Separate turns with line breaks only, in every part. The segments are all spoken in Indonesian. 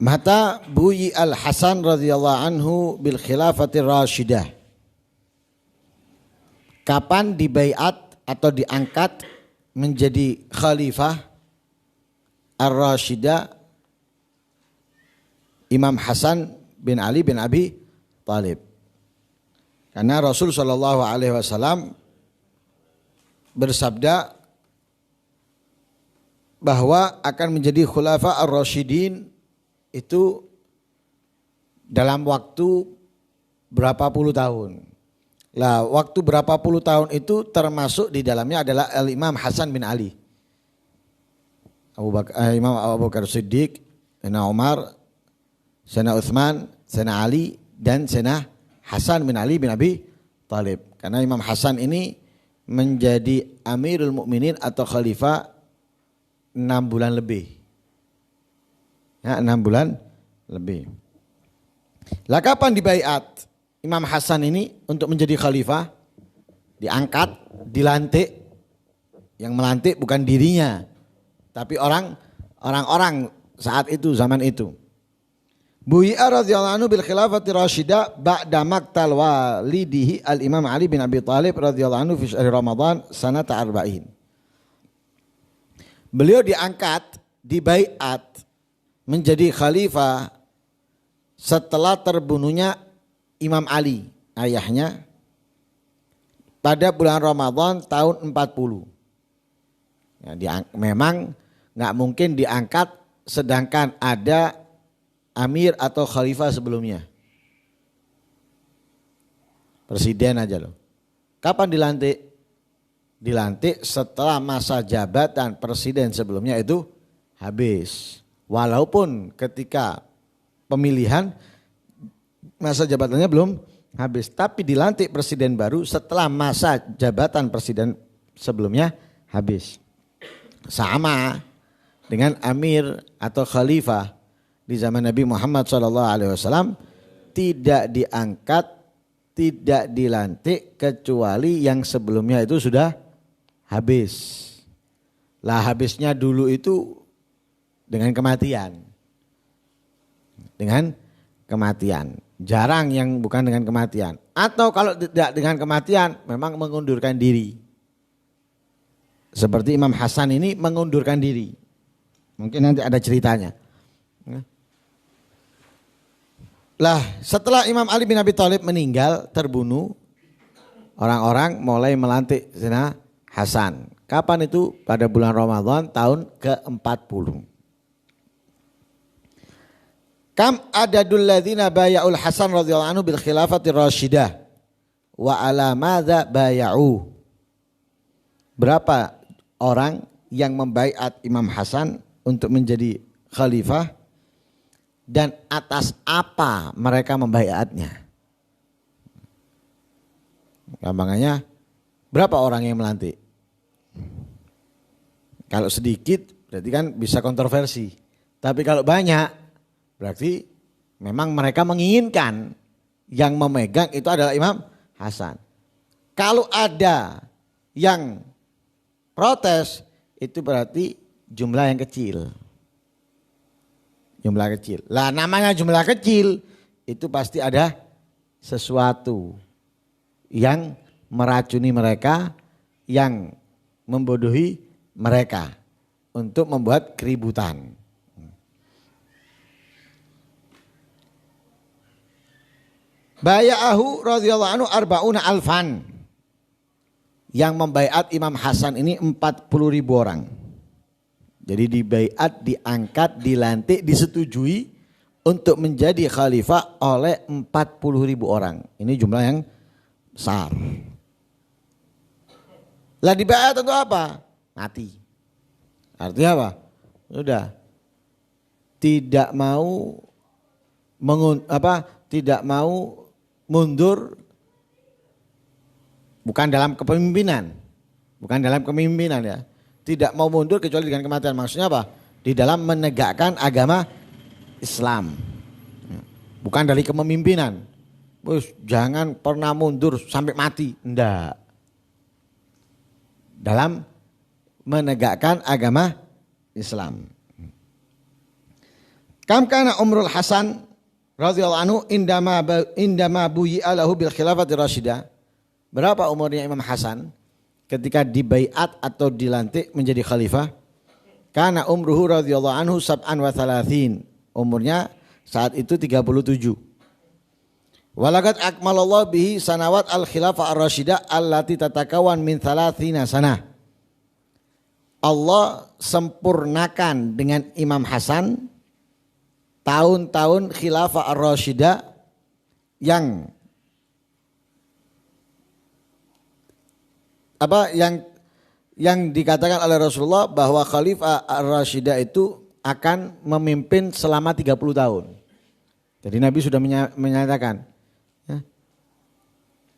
Mata buyi al-Hasan radhiyallahu anhu bil khilafatir rasyidah. Kapan dibaiat atau diangkat menjadi khalifah ar-rasyidah Imam Hasan bin Ali bin Abi Thalib. Karena Rasul sallallahu alaihi wasallam bersabda bahwa akan menjadi khulafa ar-rasyidin itu dalam waktu berapa puluh tahun. Lah, waktu berapa puluh tahun itu termasuk di dalamnya adalah Imam Hasan bin Ali. Imam Abu Bakar Siddiq, Sayyidina Umar, Sayyidina Utsman, Sayyidina Ali dan Sayyidina Hasan bin Ali bin Abi Thalib. Karena Imam Hasan ini menjadi Amirul Mukminin atau khalifah 6 bulan lebih. Ya, 6 bulan lebih. Lah kapan dibaiat Imam Hasan ini untuk menjadi khalifah? Diangkat, dilantik. Yang melantik bukan dirinya, tapi orang-orang saat itu, zaman itu. Bui'a radhiyallahu anhu bil khilafati rasyidah ba'da maqtal walidihi al-Imam Ali bin Abi Thalib radhiyallahu anhu fi syahri Ramadan sanata arba'in. Beliau diangkat, dibaiat menjadi khalifah setelah terbunuhnya Imam Ali, ayahnya, pada bulan Ramadan tahun 40. Ya, memang nggak mungkin diangkat sedangkan ada amir atau khalifah sebelumnya. Presiden aja loh. Kapan dilantik? Dilantik setelah masa jabatan presiden sebelumnya itu habis. Walaupun ketika pemilihan masa jabatannya belum habis, tapi dilantik presiden baru setelah masa jabatan presiden sebelumnya habis. Sama dengan amir atau khalifah di zaman Nabi Muhammad SAW tidak diangkat, tidak dilantik kecuali yang sebelumnya itu sudah habis. Lah habisnya dulu itu dengan kematian. Dengan kematian. Jarang yang bukan dengan kematian. Atau kalau tidak dengan kematian memang mengundurkan diri. Seperti Imam Hasan ini mengundurkan diri. Mungkin nanti ada ceritanya. Lah setelah Imam Ali bin Abi Thalib meninggal, terbunuh, orang-orang mulai melantik Sayyidina Hasan. Kapan itu? Pada bulan Ramadan tahun ke-40. Kam adadul ladzina baya'ul Hasan radhiyallahu anhu bil khilafati rasyidah wa ala madza baya'u. Berapa orang yang membaiat Imam Hasan untuk menjadi khalifah dan atas apa mereka membaiatnya? Gampangannya berapa orang yang melantik? Kalau sedikit berarti kan bisa kontroversi. Tapi kalau banyak berarti memang mereka menginginkan yang memegang itu adalah Imam Hasan. Kalau ada yang protes itu berarti jumlah yang kecil. Jumlah kecil. Lah namanya jumlah kecil itu pasti ada sesuatu yang meracuni mereka, yang membodohi mereka untuk membuat keributan. Baya'ahu radhiyallahu anhu arba'una alfan. Yang membaiat Imam Hasan ini 40.000 orang. Jadi dibaiat, diangkat, dilantik, disetujui untuk menjadi khalifah oleh 40.000 orang. Ini jumlah yang besar. Lah dibaiat untuk apa? Mati. Artinya apa? Sudah tidak mau tidak mau mundur, bukan dalam kepemimpinan. Bukan dalam kepemimpinan ya. Tidak mau mundur kecuali dengan kematian. Maksudnya apa? Di dalam menegakkan agama Islam. Bukan dari kepemimpinan. Jangan pernah mundur sampai mati. Enggak. Dalam menegakkan agama Islam. Kam kana umrul Hasan radhiyallahu anhu indama buyi'a lahu bil khilafati rasyidah. Berapa umurnya Imam Hasan ketika dibaiat atau dilantik menjadi khalifah? Kana umruhu radhiyallahu anhu sab'an wa thalathin. Umurnya saat itu 37. Walagat akmalallah bihi sanawat al-khilafah ar-rasyidah allati tatakawan min thalathina sanah. Allah sempurnakan dengan Imam Hasan tahun-tahun khilafah ar-rasyidah yang dikatakan oleh Rasulullah bahwa Khalifah Ar-Rasyidah itu akan memimpin selama 30 tahun. Jadi Nabi sudah menyatakan ya,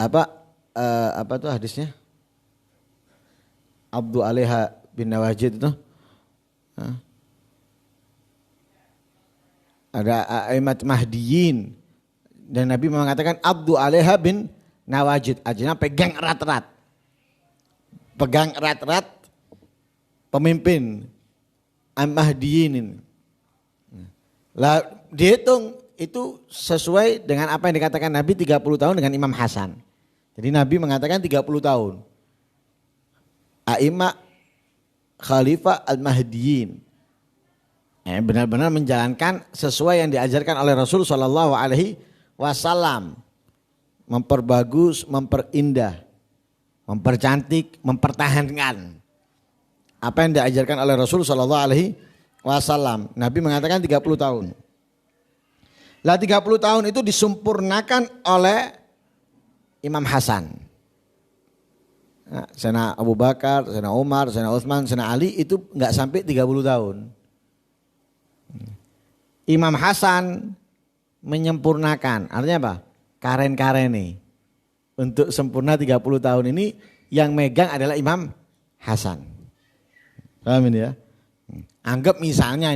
apa tuh hadisnya? Abdu Alaiha bin Nawajid itu. Ada Aimat Mahdiyin dan Nabi mengatakan Abdu Alaiha bin Nawajid, artinya pegang erat-erat. Pegang erat-erat pemimpin Mahdiyin. Lah dihitung itu sesuai dengan apa yang dikatakan Nabi 30 tahun dengan Imam Hasan. Jadi Nabi mengatakan 30 tahun. A'imah Khalifah Al-Mahdiyin. Benar-benar menjalankan sesuai yang diajarkan oleh Rasul SAW. Memperbagus, memperindah, mempercantik, mempertahankan apa yang diajarkan oleh Rasul SAW. Nabi mengatakan 30 tahun. Lah 30 tahun itu disempurnakan oleh Imam Hasan. Nah, Sayyidina Abu Bakar, Sayyidina Umar, Sayyidina Utsman, Sayyidina Ali itu enggak sampai 30 tahun. Imam Hasan menyempurnakan, artinya apa? Karen-karen nih. Untuk sempurna 30 tahun ini yang megang adalah Imam Hasan. Paham ini ya? Anggap misalnya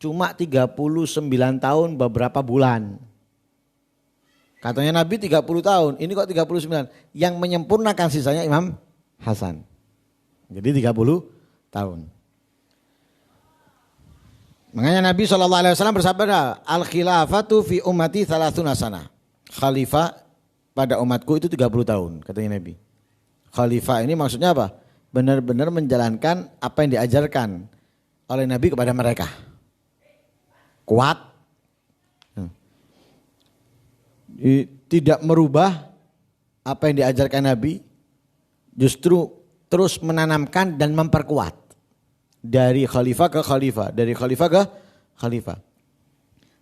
cuma 39 tahun beberapa bulan. Katanya Nabi 30 tahun, ini kok 39. Yang menyempurnakan sisanya Imam Hasan. Jadi 30 tahun. Makanya Nabi SAW bersabda, al-khilafatu fi ummati 30 sanah. Khalifah pada umatku itu 30 tahun, katanya Nabi. Khalifah ini maksudnya apa? Benar-benar menjalankan apa yang diajarkan oleh Nabi kepada mereka. Kuat. Tidak merubah apa yang diajarkan Nabi. Justru terus menanamkan dan memperkuat. Dari khalifah ke khalifah. Dari khalifah ke khalifah.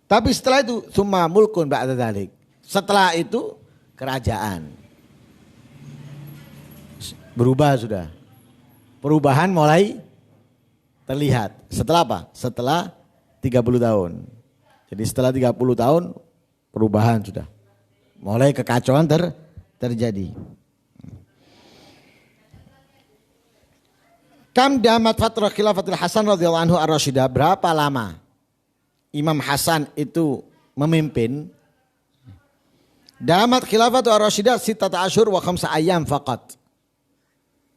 Tapi setelah itu, summa mulkun ba'da dzalik. Setelah itu kerajaan. Berubah sudah. Perubahan mulai terlihat. Setelah apa? Setelah 30 tahun. Jadi setelah 30 tahun perubahan sudah. Mulai kekacauan terjadi. Kam damat fatrah khilafatul Hasan radhiyallahu anhu ar-rasyidah. Berapa lama Imam Hasan itu memimpin? Damat khilafatul ar-rasyidah 16 asyhur wa 5 ayyam faqat.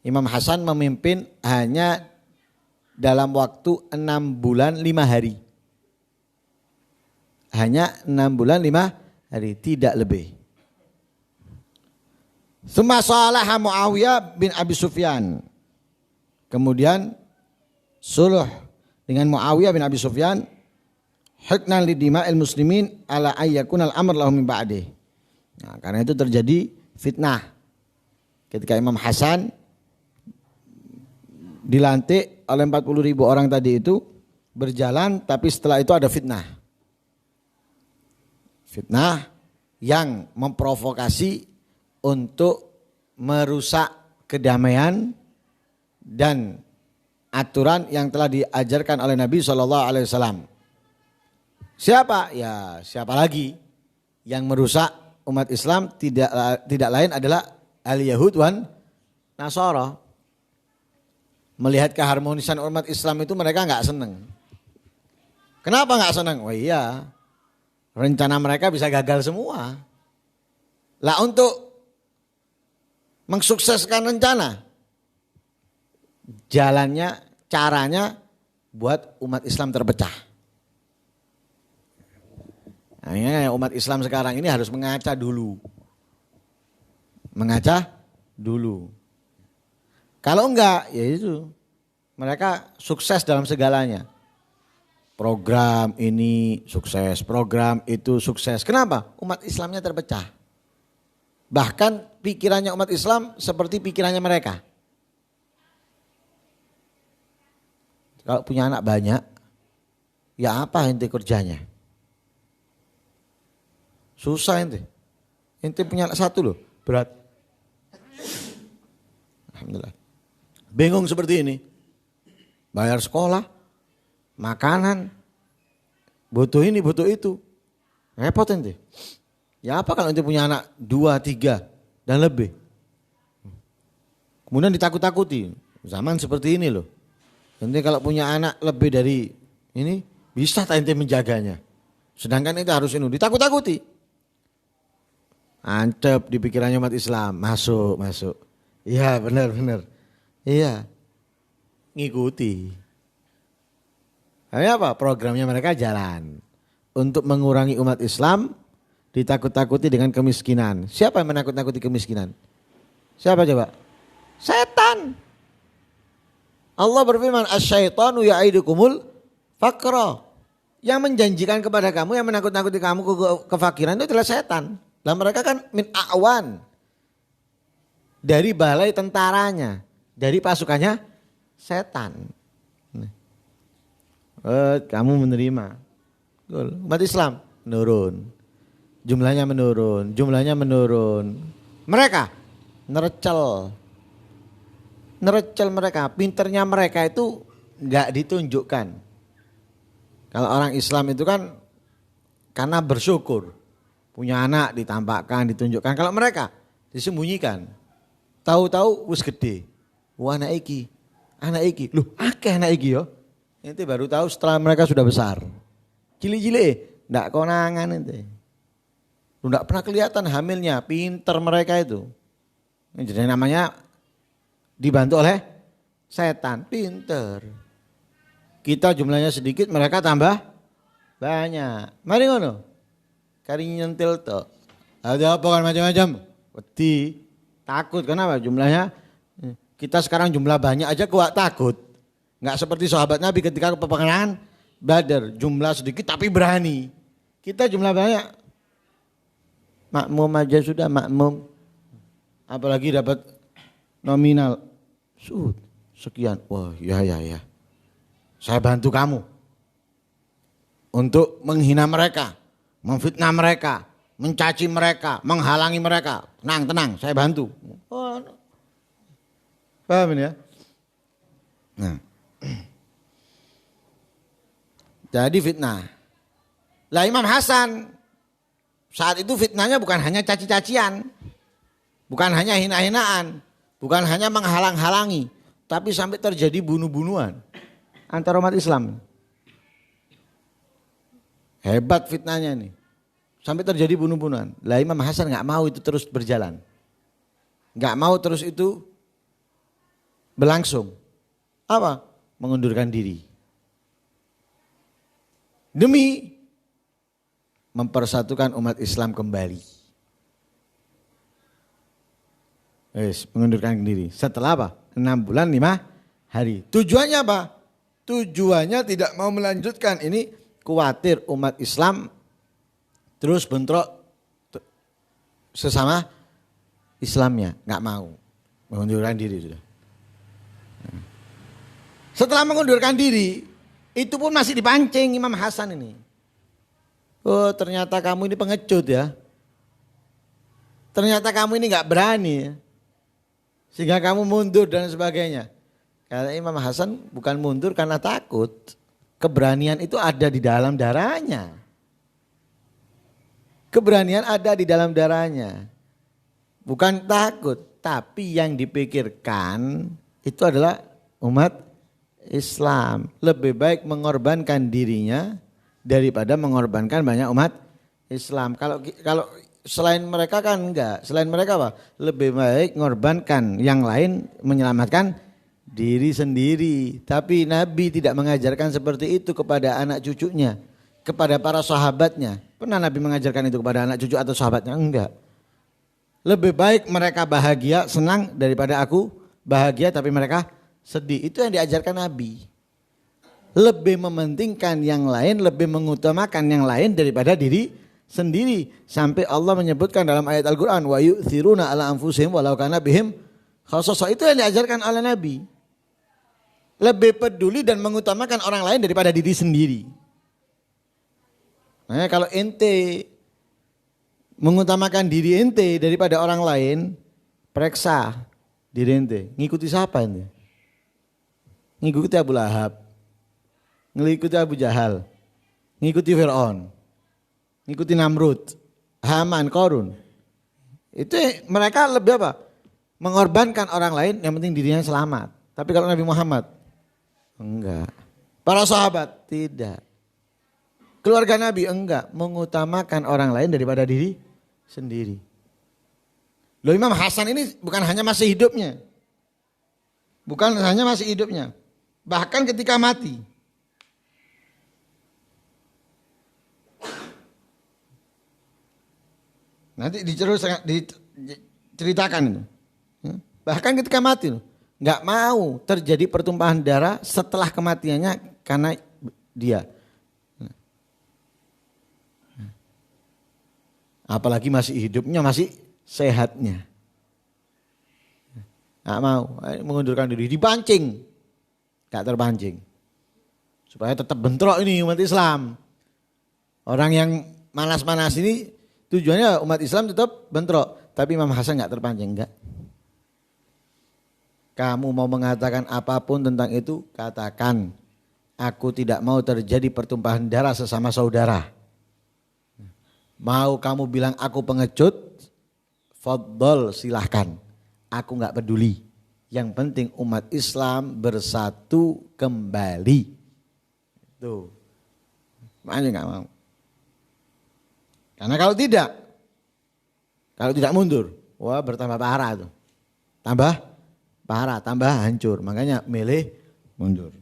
Imam Hasan memimpin hanya dalam waktu 6 bulan 5 hari. Hanya 6 bulan 5 hari, tidak lebih. Tsumma salaha Muawiyah bin Abi Sufyan. Kemudian sulh dengan Muawiyah bin Abi Sufyan, hiknan lidima'il muslimin ala ayyakunal amr lahum min ba'dih. Nah, karena itu terjadi fitnah. Ketika Imam Hasan dilantik oleh 40.000 orang tadi itu berjalan, tapi setelah itu ada fitnah. Fitnah yang memprovokasi untuk merusak kedamaian dan aturan yang telah diajarkan oleh Nabi SAW. Siapa? Ya siapa lagi yang merusak umat Islam tidak lain adalah al-Yahud wan Nasara. Melihat keharmonisan umat Islam itu mereka nggak senang. Kenapa nggak senang? Oh iya, rencana mereka bisa gagal semua. Lah untuk mensukseskan rencana, jalannya, caranya buat umat Islam terpecah. Hanya umat Islam sekarang ini harus mengaca dulu. Mengaca dulu. Kalau enggak, ya itu. Mereka sukses dalam segalanya. Program ini sukses, program itu sukses. Kenapa? Umat Islamnya terpecah. Bahkan pikirannya umat Islam seperti pikirannya mereka. Kalau punya anak banyak, ya apa ente kerjanya? Susah ente. Ente punya anak satu loh, berat. Alhamdulillah. Bingung seperti ini. Bayar sekolah, makanan, butuh ini, butuh itu. Repot ente. Ya apa kalau ente punya anak 2, 3 dan lebih. Kemudian ditakut-takuti. Zaman seperti ini loh. Ente kalau punya anak lebih dari ini, bisa tak ente menjaganya. Sedangkan ente harus ini, ditakut-takuti. Ancep di pikirannya umat Islam, masuk. Iya benar. Iya, ngikuti. Akhirnya apa? Programnya mereka jalan. Untuk mengurangi umat Islam, ditakut-takuti dengan kemiskinan. Siapa yang menakut-nakuti kemiskinan? Siapa coba? Setan. Allah berfirman, asyaitanu ya'idukumul faqra. Yang menjanjikan kepada kamu, yang menakut-nakuti kamu kefakiran itu adalah setan. Dan mereka kan min a'wan. Dari balai tentaranya, dari pasukannya setan. Kamu menerima. Umat Islam menurun. Jumlahnya menurun. Mereka nerecel mereka, pinternya mereka itu enggak ditunjukkan. Kalau orang Islam itu kan karena bersyukur, punya anak ditampakkan, ditunjukkan. Kalau mereka disembunyikan, tahu-tahu wis gede, anak iki, loh akeh anak iki yo. Ente baru tahu setelah mereka sudah besar, cilik-cilik, enggak konangan ente, enggak pernah kelihatan hamilnya, pinter mereka itu. Jadi namanya dibantu oleh setan, pinter. Kita jumlahnya sedikit, mereka tambah banyak. Mari ngono. Kari nyentil tok. Ada apa kan macam-macam? Wedi, takut kenapa? Jumlahnya kita sekarang jumlah banyak aja kuat takut. Enggak seperti sahabat Nabi ketika peperangan Badar, jumlah sedikit tapi berani. Kita jumlah banyak. Makmum aja sudah makmum. Apalagi dapat nominal sekian. Wah, ya. Saya bantu kamu untuk menghina mereka, memfitnah mereka, mencaci mereka, menghalangi mereka. Tenang, saya bantu. Oh, paham ini ya? Nah, jadi fitnah. Lah Imam Hasan saat itu fitnahnya bukan hanya caci-cacian, bukan hanya hina-hinaan, bukan hanya menghalang-halangi, tapi sampai terjadi bunuh-bunuhan antara umat Islam. Hebat fitnahnya nih. Sampai terjadi bunuh-bunuhan. Lah Imam Hasan enggak mau itu terus berjalan. Enggak mau terus itu berlangsung. Apa? Mengundurkan diri. Demi mempersatukan umat Islam kembali. Mengundurkan diri. Setelah apa? 6 bulan 5 hari. Tujuannya apa? Tujuannya tidak mau melanjutkan. Ini khawatir umat Islam terus bentrok sesama Islamnya. Enggak mau. Mengundurkan diri sudah. Setelah mengundurkan diri, itu pun masih dipancing Imam Hasan ini. Oh ternyata kamu ini pengecut ya. Ternyata kamu ini enggak berani ya. Sehingga kamu mundur dan sebagainya. Karena Imam Hasan bukan mundur karena takut. Keberanian itu ada di dalam darahnya. Keberanian ada di dalam darahnya. Bukan takut. Tapi yang dipikirkan itu adalah umat Islam. Lebih baik mengorbankan dirinya daripada mengorbankan banyak umat Islam. Kalau selain mereka kan enggak. Selain mereka apa? Lebih baik mengorbankan yang lain, menyelamatkan diri sendiri. Tapi Nabi tidak mengajarkan seperti itu kepada anak cucunya. kepada para sahabatnya. Pernah Nabi mengajarkan itu kepada anak cucu atau sahabatnya? Enggak. Lebih baik mereka bahagia, senang daripada aku bahagia tapi mereka sedih. Itu yang diajarkan Nabi. Lebih mementingkan yang lain, lebih mengutamakan yang lain daripada diri sendiri. Sampai Allah menyebutkan dalam ayat Al-Quran, wa yu'thiruna ala anfusihim walau kana bihim khasasah. Itu yang diajarkan oleh Nabi. Lebih peduli dan mengutamakan orang lain daripada diri sendiri. Nah, kalau ente mengutamakan diri ente daripada orang lain, periksa diri ente. Ngikuti siapa ente? Ngikuti Abu Lahab, ngikuti Abu Jahal, ngikuti Fir'aun, ngikuti Namrud, Haman, Qarun. Itu mereka lebih apa? Mengorbankan orang lain, yang penting dirinya selamat. Tapi kalau Nabi Muhammad, enggak. Para sahabat, tidak. Keluarga Nabi, enggak. Mengutamakan orang lain daripada diri sendiri. Loh, Imam Hasan ini bukan hanya masih hidupnya. Bukan hanya masih hidupnya. Bahkan ketika mati. Nanti diceritakan itu. Bahkan ketika mati loh. Enggak mau terjadi pertumpahan darah setelah kematiannya karena dia. Apalagi masih hidupnya, masih sehatnya. Enggak mau, mengundurkan diri, dipancing. Enggak terpancing. Supaya tetap bentrok ini umat Islam. Orang yang manas-manas ini tujuannya umat Islam tetap bentrok. Tapi Imam Hasan enggak terpancing, enggak. Kamu mau mengatakan apapun tentang itu, katakan. Aku tidak mau terjadi pertumpahan darah sesama saudara. Mau kamu bilang aku pengecut, fadhol silahkan. Aku enggak peduli. Yang penting umat Islam bersatu kembali. Tuh. Makanya enggak mau. Karena kalau tidak mundur, wah bertambah parah tuh. Tambah parah, tambah hancur. Makanya milih mundur.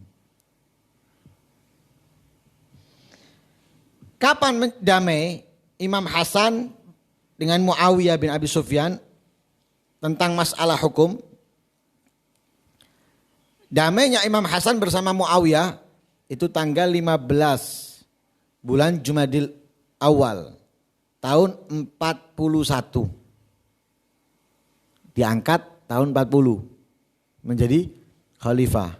Kapan damai Imam Hasan dengan Muawiyah bin Abi Sufyan tentang masalah hukum? Damainya Imam Hasan bersama Muawiyah itu tanggal 15 bulan Jumadil Awal tahun 41. Diangkat tahun 40 menjadi khalifah.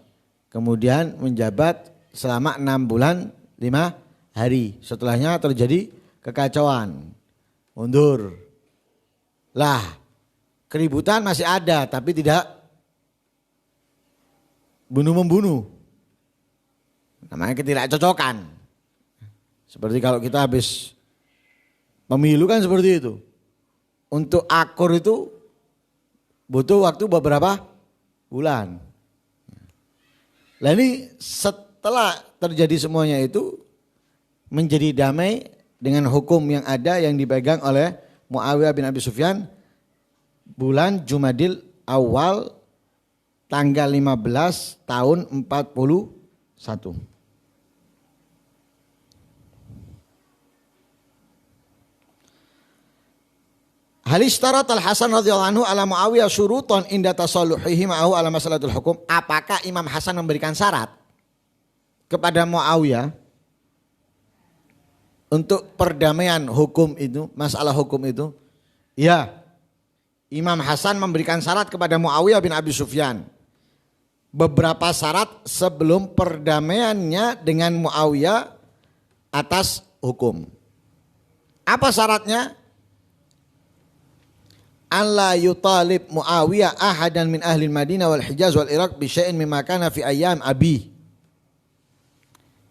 Kemudian menjabat selama 6 bulan 5 hari. Setelahnya terjadi kekacauan. Mundur. Lah, keributan masih ada tapi tidak bunuh-membunuh. Namanya ketidakcocokan. Seperti kalau kita habis pemilu kan seperti itu. Untuk akur itu butuh waktu beberapa bulan. Nah ini setelah terjadi semuanya itu menjadi damai dengan hukum yang ada yang dipegang oleh Muawiyah bin Abi Sufyan bulan Jumadil Awal tanggal 15 tahun 41. Hal ishtarat al-Hasan radhiyallahu anhu ala Muawiyah syurutan inda tasalluhihi ma'ahu ala masalatul hukum. Apakah Imam Hasan memberikan syarat kepada Muawiyah untuk perdamaian hukum itu, masalah hukum itu? Ya, Imam Hasan memberikan syarat kepada Muawiyah bin Abi Sufyan. Beberapa syarat sebelum perdamaiannya dengan Muawiyah atas hukum. Apa syaratnya? Allah yutalib Muawiyah ahadan min ahli Madinah wal Hijaz wal Iraq bi syai'in mimma kana fi ayyam abi.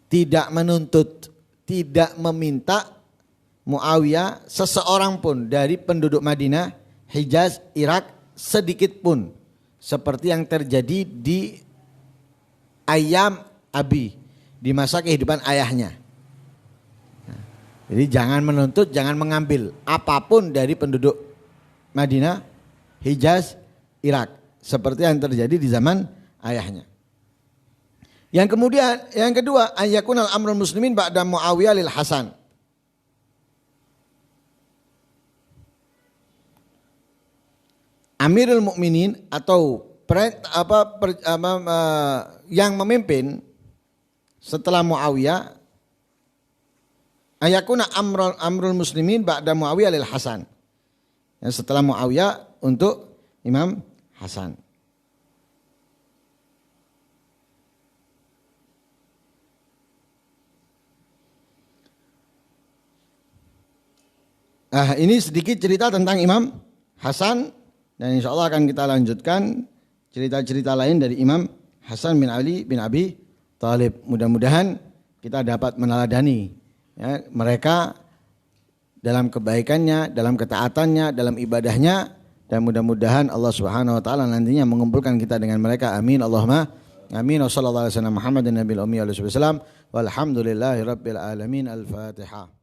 Tidak menuntut, tidak meminta Muawiyah seseorang pun dari penduduk Madinah, Hijaz, Irak sedikit pun seperti yang terjadi di ayyam abi, di masa kehidupan ayahnya. Jadi jangan menuntut, jangan mengambil apapun dari penduduk Madinah, Hijaz, Irak. Seperti yang terjadi di zaman ayahnya. Yang kedua, ayyakunal amrul muslimin ba'da Muawiyah lil Hasan. Amirul Mukminin atau yang memimpin setelah Muawiyah, ayakuna amrul muslimin ba'da Muawiyah lil Hasan. Yang setelah Muawiyah untuk Imam Hasan. Ini sedikit cerita tentang Imam Hasan, dan insya Allah akan kita lanjutkan cerita-cerita lain dari Imam Hasan bin Ali bin Abi Thalib. Mudah-mudahan kita dapat meneladani ya, mereka dalam kebaikannya, dalam ketaatannya, dalam ibadahnya, dan mudah-mudahan Allah Subhanahu wa taala nantinya mengumpulkan kita dengan mereka. Amin Allahumma amin. Wassallallahu alaihi wasallam Muhammadin nabiyil ummi wa alihi wasallam walhamdulillahirabbil alamin. Al-Fatihah.